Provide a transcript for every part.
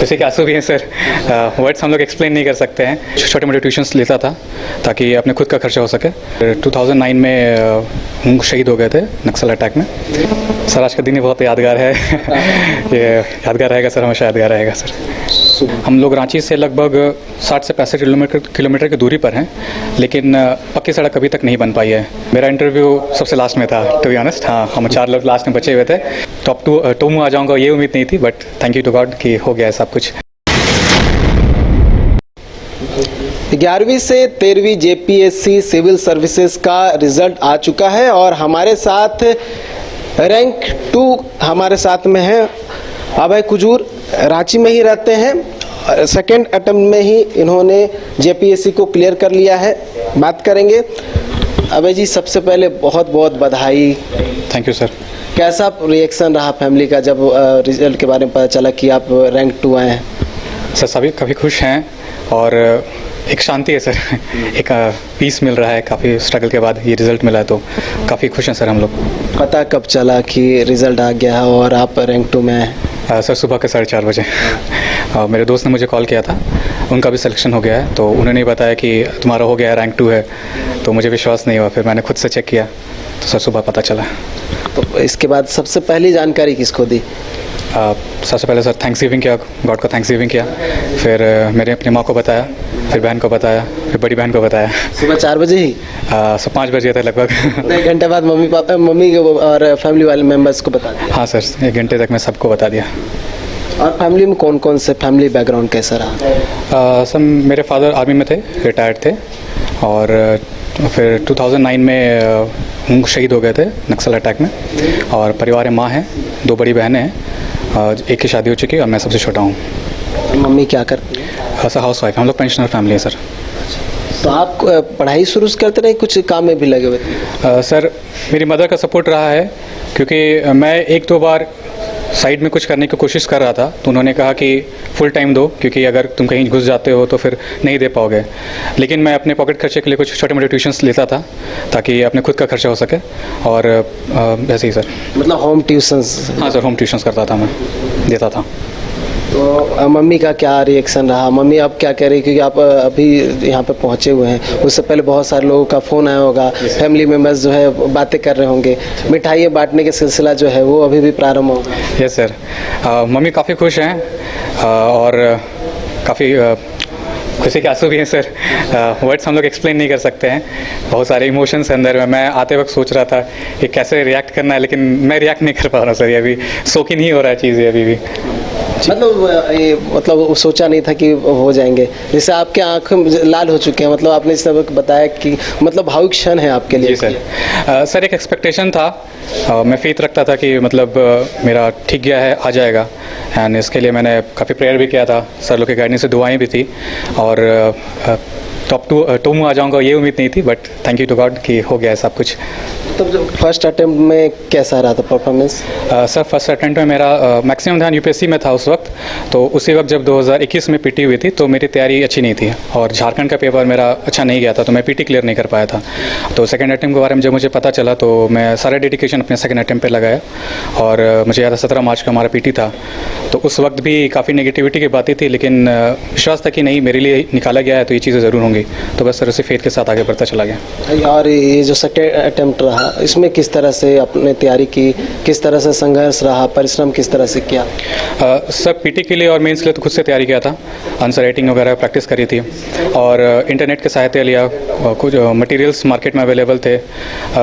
खुशी के आंसू भी हैं सर। वर्ड्स हम लोग एक्सप्लेन नहीं कर सकते हैं। छोटे मोटे ट्यूशन्स लेता था ताकि अपने खुद का खर्चा हो सके। 2009 में हम शहीद हो गए थे नक्सल अटैक में। सर आज का दिन ही बहुत यादगार है। ये यादगार रहेगा सर, हमेशा यादगार रहेगा सर। हम लोग रांची से लगभग 60 से 65 किलोमीटर की दूरी पर हैं, लेकिन पक्की सड़क अभी तक नहीं बन पाई है। मेरा इंटरव्यू सबसे लास्ट में था, टू बी ऑनेस्ट। हाँ, हम 4 लोग लास्ट में बचे हुए थे। टॉप टू में आ जाऊँगा ये उम्मीद नहीं थी, but thank you to God कि हो गया है सब कुछ। 11वीं से 13वीं जेपीएससी सिविल सर्विसेज का रिजल्ट आ चुका है और हमारे साथ रैंक 2 हमारे साथ में है अभय कुजूर। रांची में ही रहते हैं। सेकेंड अटेम्प्ट में ही इन्होंने जेपीएससी को क्लियर कर लिया है। बात करेंगे। अभय जी, सबसे पहले बहुत बहुत बधाई। Thank you sir. कैसा रिएक्शन रहा फैमिली का जब रिजल्ट के बारे में पता चला कि आप रैंक 2 आए हैं? सर सभी काफ़ी खुश हैं और एक शांति है सर। एक पीस मिल रहा है काफ़ी स्ट्रगल के बाद। ये रिज़ल्ट मिला है तो काफ़ी खुश हैं सर हम लोग। पता कब चला कि रिज़ल्ट आ गया और आप रैंक 2 में आए? सर सुबह के 4:30 बजे मेरे दोस्त ने मुझे कॉल किया था। उनका भी सिलेक्शन हो गया है, तो उन्होंने बताया कि तुम्हारा हो गया है, रैंक 2 है। तो मुझे विश्वास नहीं हुआ, फिर मैंने खुद से चेक किया तो सर सुबह पता चला। तो इसके बाद सबसे पहली जानकारी किसको दी? सबसे पहले सर थैंक्स गिविंग किया, गॉड को थैंक्स गिविंग किया। फिर मैंने अपनी माँ को बताया, फिर बहन को बताया, फिर बड़ी बहन को बताया। सुबह 4 बजे ही? सब 5 बजे थे लगभग। 1 घंटे बाद मम्मी और फैमिली वाले मेम्बर्स को बता दिया? हाँ सर, 1 घंटे तक मैं सबको बता दिया। और फैमिली में कौन कौन से फैमिली बैकग्राउंड कैसा रहा? सर मेरे फादर आर्मी में थे, रिटायर्ड थे, और फिर 2009 में शहीद हो गए थे नक्सल अटैक में। और परिवार में माँ है, 2 बड़ी बहनें हैं, एक की शादी हो चुकी है और मैं सबसे छोटा हूँ। मम्मी क्या करती है? Sir house wife. हम लोग पेंशनर फैमिली है सर। तो आप पढ़ाई शुरू करते रहे, कुछ काम में भी लगे हुए थे? सर मेरी मदर का सपोर्ट रहा है, क्योंकि मैं 1-2 बार साइड में कुछ करने की कोशिश कर रहा था, तो उन्होंने कहा कि फुल टाइम दो, क्योंकि अगर तुम कहीं घुस जाते हो तो फिर नहीं दे पाओगे। लेकिन मैं अपने पॉकेट खर्चे के लिए कुछ छोटे मोटे ट्यूशन्स लेता था ताकि अपने खुद का खर्चा हो सके। और वैसे ही सर। मतलब होम ट्यूशन्स? हाँ सर, होम ट्यूशन्स करता था, मैं देता था। तो मम्मी का क्या रिएक्शन रहा? मम्मी आप क्या कह रही, क्योंकि आप अभी यहाँ पे पहुँचे हुए हैं, उससे पहले बहुत सारे लोगों का फ़ोन आया होगा, फैमिली मेम्बर्स जो है बातें कर रहे होंगे, मिठाइयाँ बांटने का सिलसिला जो है वो अभी भी प्रारंभ होगा? Yes sir. मम्मी काफ़ी खुश हैं और काफ़ी खुशी के आंसू भी हैं सर। वर्ड्स हम लोग एक्सप्लेन नहीं कर सकते हैं। बहुत सारे इमोशंस अंदर में। मैं आते वक्त सोच रहा था कि कैसे रिएक्ट करना है, लेकिन मैं रिएक्ट नहीं कर पा रहा हूँ सर। ये अभी सोख ही नहीं हो रहा है चीज़, ये अभी भी। मतलब सोचा नहीं था कि हो जाएंगे, जैसे आपके आँख लाल हो चुके हैं, मतलब आपने सब बताया कि मतलब भावुक क्षण है आपके लिए। जी सर। सर एक एक्सपेक्टेशन था, मैं फेथ रखता था कि मतलब मेरा ठीक गया है, आ जाएगा। एंड इसके लिए मैंने काफ़ी प्रेयर भी किया था, सर लोग के गाइडेंस से दुआएं भी थी, और टॉप 2 में आ जाऊँगा ये उम्मीद नहीं थी, but thank you to God कि हो गया है सब कुछ। तो फर्स्ट अटेम्प्ट में कैसा रहा था परफॉर्मेंस? सर फर्स्ट अटेम्प्ट में मेरा मैक्सिमम ध्यान यूपीएससी में था उस वक्त। तो उसी वक्त जब 2021 में पीटी हुई थी, तो मेरी तैयारी अच्छी नहीं थी और झारखंड का पेपर मेरा अच्छा नहीं गया था, तो मैं पीटी क्लियर नहीं कर पाया था। तो सेकंड अटेम्प्ट के बारे में जब मुझे पता चला, तो मैं सारा डेडिकेशन अपने सेकंड अटेम्प्ट पे लगाया। और मुझे याद है 17 मार्च का हमारा पीटी था, तो उस वक्त भी काफ़ी नेगेटिविटी की बातें थी, लेकिन विश्वास था कि नहीं, मेरे लिए निकाला गया है तो ये चीज़ें ज़रूर होंगी। तो बस सर उसी फेथ के साथ आगे बढ़ता चला गया। और ये जो सेकंड अटेम्प्ट रहा, इसमें किस तरह से आपने तैयारी की, किस तरह से संघर्ष रहा, परिश्रम किस तरह से किया? सर पीटी के लिए और मेंस के लिए तो खुद से तैयारी किया था, आंसर राइटिंग वगैरह प्रैक्टिस करी थी, और इंटरनेट के सहायता लिया। कुछ मटेरियल्स मार्केट में अवेलेबल थे,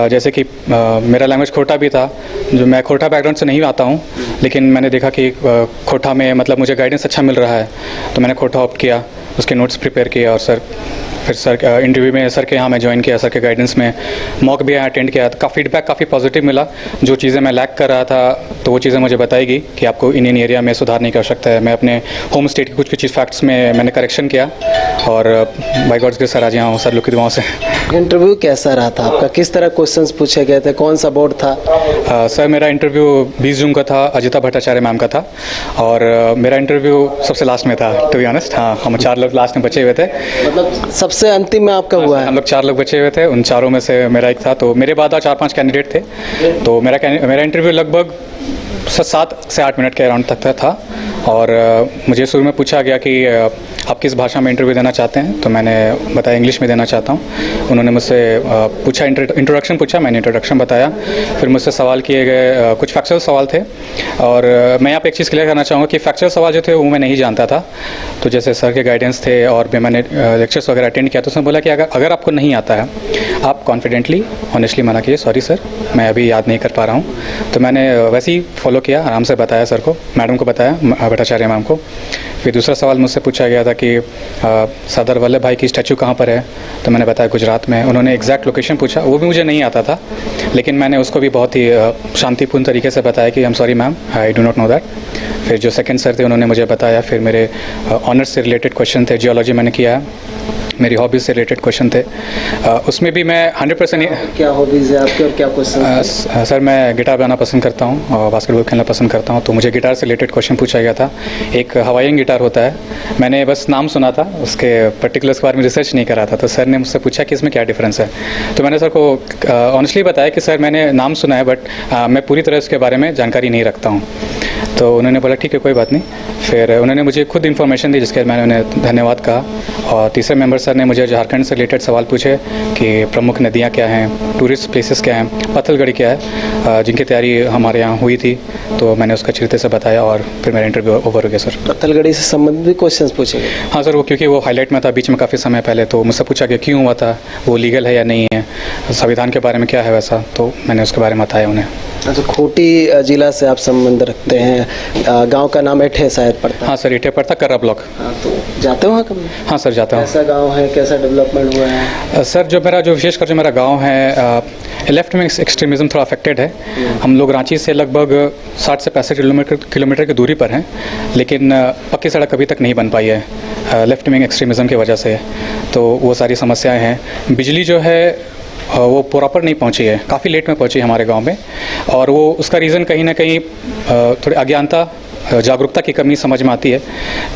जैसे कि मेरा लैंग्वेज खोटा भी था, जो मैं खोटा बैकग्राउंड से नहीं आता हूँ, लेकिन मैंने देखा कि खोटा में मतलब मुझे गाइडेंस अच्छा मिल रहा है, तो मैंने खोटा ऑप्ट किया, उसके नोट्स प्रिपेयर किए। और सर फिर सर इंटरव्यू में सर के यहाँ मैं ज्वाइन किया, सर के गाइडेंस में मॉक भी यहाँ अटेंड किया। का फीडबैक काफ़ी पॉजिटिव मिला। जो चीज़ें मैं लैक कर रहा था, तो वो चीज़ें मुझे बताएगी कि आपको इन एरिया में सुधारने की आवश्यकता है। मैं अपने होम स्टेट की कुछ फैक्ट्स में मैंने करेक्शन किया, और बाय गॉड्स ग्रेस सर आज यहाँ हूँ सर लोग की दुआओं से। इंटरव्यू कैसा रहा था आपका? किस तरह क्वेश्चंस पूछे गए थे? कौन सा बोर्ड था? सर मेरा इंटरव्यू 20 जून का था, अजिता भट्टाचार्य मैम का था, और मेरा इंटरव्यू सबसे लास्ट में था, टू बी ऑनेस्ट। हाँ, हम 4 लोग लास्ट में बचे हुए थे। मतलब सबसे अंतिम में आपका हुआ है? हम लोग 4 लोग बचे हुए थे, उन चारों में से मेरा एक था। तो मेरे बाद 4-5 कैंडिडेट थे, तो मेरा इंटरव्यू लगभग 7 से 8 मिनट के अराउंड तक था। और मुझे शुरू में पूछा गया कि आप किस भाषा में इंटरव्यू देना चाहते हैं, तो मैंने बताया इंग्लिश में देना चाहता हूँ। उन्होंने मुझसे पूछा, इंट्रोडक्शन पूछा, मैंने इंट्रोडक्शन बताया। फिर मुझसे सवाल किए गए, कुछ फैक्चुअल सवाल थे। और मैं यहाँ पे एक चीज़ क्लियर करना चाहूँगा कि फैक्चुअल सवाल जो थे वो मैं नहीं जानता था। तो जैसे सर के गाइडेंस थे और भी मैंने लेक्चर्स वगैरह अटेंड किया, तो उसने बोला कि अगर आपको नहीं आता है, आप कॉन्फिडेंटली ऑनेस्टली मना कीजिए, सॉरी सर मैं अभी याद नहीं कर पा रहा हूँ। तो मैंने वैसे ही फॉलो किया, आराम से बताया सर को, मैडम को बताया, भट्टाचार्य मैम को। फिर दूसरा सवाल मुझसे पूछा गया था कि सरदार वल्लभ भाई की स्टैचू कहाँ पर है, तो मैंने बताया गुजरात में। उन्होंने एग्जैक्ट लोकेशन पूछा, वो भी मुझे नहीं आता था, लेकिन मैंने उसको भी बहुत ही शांतिपूर्ण तरीके से बताया कि I am sorry ma'am, I do not know that. फिर जो सेकंड सर थे उन्होंने मुझे बताया। फिर मेरे ऑनर्स से रिलेटेड क्वेश्चन थे, जियोलॉजी मैंने किया है, मेरी हॉबीज़ से रिलेटेड क्वेश्चन थे। उसमें भी मैं 100% क्या हॉबीज़ है आपकी और क्या क्वेश्चन? सर मैं गिटार बजाना पसंद करता हूँ और बास्केटबॉल खेलना पसंद करता हूँ, तो मुझे गिटार से रिलेटेड क्वेश्चन पूछा गया था। एक हवाईयन गिटार होता है, मैंने बस नाम सुना था, उसके पर्टिकुलर्स के बारे में रिसर्च नहीं करा था। तो सर ने मुझसे पूछा कि इसमें क्या डिफरेंस है, तो मैंने सर को ऑनेस्टली बताया कि सर मैंने नाम सुना है, बट मैं पूरी तरह उसके बारे में जानकारी नहीं रखता हूँ। तो उन्होंने बोला ठीक है कोई बात नहीं। फिर उन्होंने मुझे खुद इन्फॉर्मेशन दी, जिसके मैंने उन्हें धन्यवाद कहा। और तीसरे मेंबर सर ने मुझे झारखंड से रिलेटेड सवाल पूछे कि प्रमुख नदियाँ क्या हैं, टूरिस्ट प्लेसेस क्या हैं, पत्थलगढ़ी क्या है, जिनकी तैयारी हमारे यहाँ हुई थी। तो मैंने उसका अच्छी तरह से बताया और फिर मेरा इंटरव्यू ओवर हो गया सर। पत्थलगढ़ी से संबंधित क्वेश्चन पूछे गए? हाँ सर, वो क्योंकि वो हाईलाइट में था बीच में काफ़ी समय पहले, तो मुझसे पूछा कि क्यों हुआ था, वो लीगल है या नहीं है, संविधान के बारे में क्या है वैसा, तो मैंने उसके बारे में बताया उन्हें। अच्छा, खूंटी जिला से आप संबंध रखते हैं, गांव का नाम एठे शायद पड़ता है? हाँ सर, एठे पड़ता, कर्रा ब्लॉक। हाँ, तो जाते हो वहाँ कभी? हाँ सर जाता हूँ। कैसा गांव है, कैसा डेवलपमेंट हुआ है? सर जो विशेषकर जो मेरा गांव है, लेफ्ट विंग एक्सट्रीमिज्म थोड़ा अफेक्टेड है। हम लोग रांची से लगभग 60 से 65 किलोमीटर की दूरी पर हैं, लेकिन पक्की सड़क अभी तक नहीं बन पाई है लेफ्ट विंग एक्सट्रीमिज्म की वजह से। तो वो सारी समस्याएं हैं। बिजली जो है वो प्रॉपर नहीं पहुंची है, काफ़ी लेट में पहुंची है हमारे गांव में, और वो उसका रीज़न कहीं ना कहीं थोड़ी अज्ञानता, जागरूकता की कमी समझ में आती है।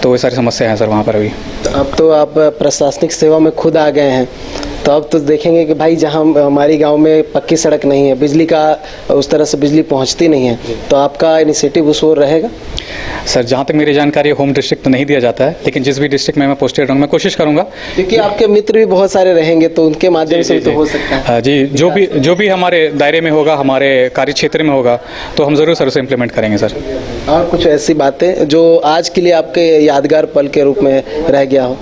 तो ये सारी समस्या हैं सर वहाँ पर अभी। अब तो आप प्रशासनिक सेवा में खुद आ गए हैं, तो अब तो देखेंगे कि भाई जहाँ हमारी गांव में पक्की सड़क नहीं है, बिजली का उस तरह से बिजली पहुंचती नहीं है, तो आपका इनिशिएटिव उस ओर रहेगा? सर जहाँ तक मेरी जानकारी है, होम डिस्ट्रिक्ट तो नहीं दिया जाता है, लेकिन जिस भी डिस्ट्रिक्ट में मैं पोस्टेड रहूँगा मैं कोशिश करूँगा, क्योंकि आपके मित्र भी बहुत सारे रहेंगे, तो उनके माध्यम से तो हो सकता है। जी, जो भी हमारे दायरे में होगा, हमारे कार्य क्षेत्र में होगा, तो हम ज़रूर सर उसे इम्प्लीमेंट करेंगे सर। और कुछ ऐसी बातें जो आज के लिए आपके यादगार पल के रूप में रह गया हो?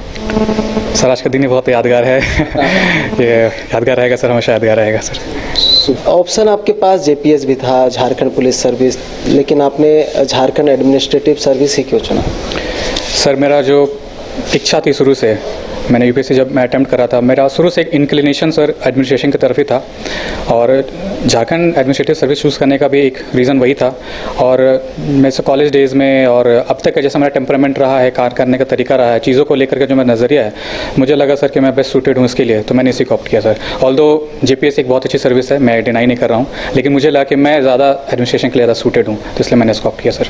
सर आज का दिन ही बहुत यादगार है। ये यादगार रहेगा सर, हमेशा यादगार रहेगा सर। ऑप्शन आपके पास जेपीएस भी था, झारखंड पुलिस सर्विस, लेकिन आपने झारखंड एडमिनिस्ट्रेटिव सर्विस ही क्यों चुना? सर मेरा जो इच्छा थी शुरू से, मैंने यूपीएससी जब मैं अटेम्प्ट करा था, मेरा शुरू से एक इंक्लिनेशन सर एडमिनिस्ट्रेशन की तरफ ही था, और झारखंड एडमिनिस्ट्रेटिव सर्विस चूज़ करने का भी एक रीज़न वही था। और मैं से कॉलेज डेज़ में और अब तक का जैसा मेरा टेम्परामेंट रहा है, कार्य करने का तरीका रहा है, चीज़ों को लेकर के जो मेरा नज़रिया है, मुझे लगा सर कि मैं बेस्ट सूटेड हूँ इसके लिए, तो मैंने इसी को ऑप्ट किया सर। ऑल्दो जेपीएससी एक बहुत अच्छी सर्विस है, मैं डिनाई नहीं कर रहा हूँ, लेकिन मुझे लगा कि मैं ज़्यादा एडमिनिस्ट्रेशन के लिए ज़्यादा सूटेड हूँ, तो इसलिए मैंने इसको ऑप्ट किया सर।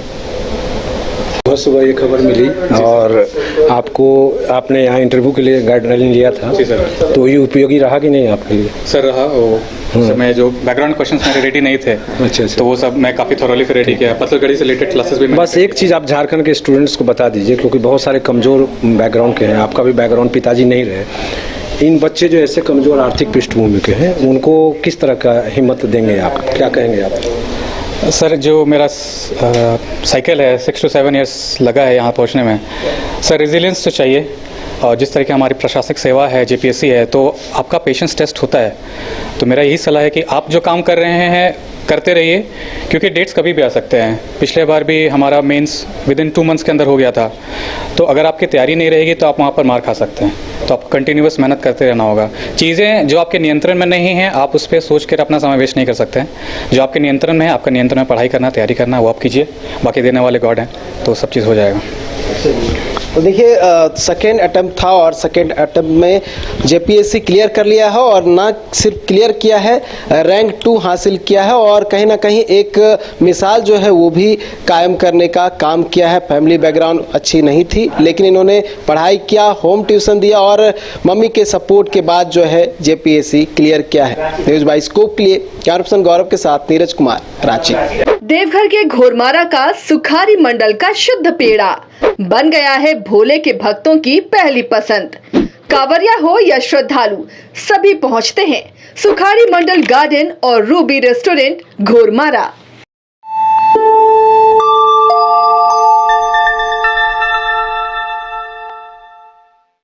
बहुत सुबह ये खबर मिली और आपने यहाँ इंटरव्यू के लिए गाइडलाइन लिया था, तो ये उपयोगी रहा कि नहीं आपके लिए? सर रहा। वो मैं जो बैकग्राउंड क्वेश्चंस मेरे रेडी नहीं थे, अच्छा, तो वो सब मैं काफ़ी थॉरोली फिर रेडी किया। पत्थलगढ़ी से रिलेटेड क्लासेस भी बस एक चीज़ आप झारखंड के स्टूडेंट्स को बता दीजिए, क्योंकि बहुत सारे कमज़ोर बैकग्राउंड के हैं, आपका भी बैकग्राउंड पिताजी नहीं रहे, इन बच्चे जो ऐसे कमज़ोर आर्थिक पृष्ठभूमि के हैं, उनको किस तरह का हिम्मत देंगे आप, क्या कहेंगे आप? सर जो मेरा साइकिल है 6 to 7 ईयर्स लगा है यहाँ पहुँचने में, सर रेजिलियंस तो चाहिए, और जिस तरह की हमारी प्रशासनिक सेवा है, जेपीएससी है, तो आपका पेशेंस टेस्ट होता है। तो मेरा यही सलाह है कि आप जो काम कर रहे हैं करते रहिए, क्योंकि डेट्स कभी भी आ सकते हैं। पिछले बार भी हमारा मेंस विदिन 2 मंथ्स के अंदर हो गया था, तो अगर आपकी तैयारी नहीं रहेगी तो आप वहाँ पर मार खा सकते हैं। तो आपको कंटिन्यूअस मेहनत करते रहना होगा। चीज़ें जो आपके नियंत्रण में नहीं हैं, आप उस पर सोच कर अपना समय वेस्ट नहीं कर सकते हैं। जो आपके नियंत्रण में है, आपका नियंत्रण में पढ़ाई करना, तैयारी करना, वो आप कीजिए, बाकी देने वाले गॉड हैं, तो सब चीज़ हो जाएगा। तो देखिए, सेकेंड अटेम्प्ट था और सेकेंड अटेम्प्ट में जेपीएससी क्लियर कर लिया है, और ना सिर्फ क्लियर किया है, रैंक 2 हासिल किया है, और कहीं ना कहीं एक मिसाल जो है वो भी कायम करने का काम किया है। फैमिली बैकग्राउंड अच्छी नहीं थी, लेकिन इन्होंने पढ़ाई किया, होम ट्यूशन दिया, और मम्मी के सपोर्ट के बाद जो है जेपीएससी क्लियर किया है। न्यूज़ बाय स्कोप के लिए कैमरा पर्सन गौरव के साथ नीरज कुमार, रांची। देवघर के घोरमारा का सुखारी मंडल का शुद्ध पेड़ा बन गया है भोले के भक्तों की पहली पसंद। कांवरिया हो या श्रद्धालु, सभी पहुंचते हैं सुखारी मंडल गार्डन और रूबी रेस्टोरेंट घोरमारा।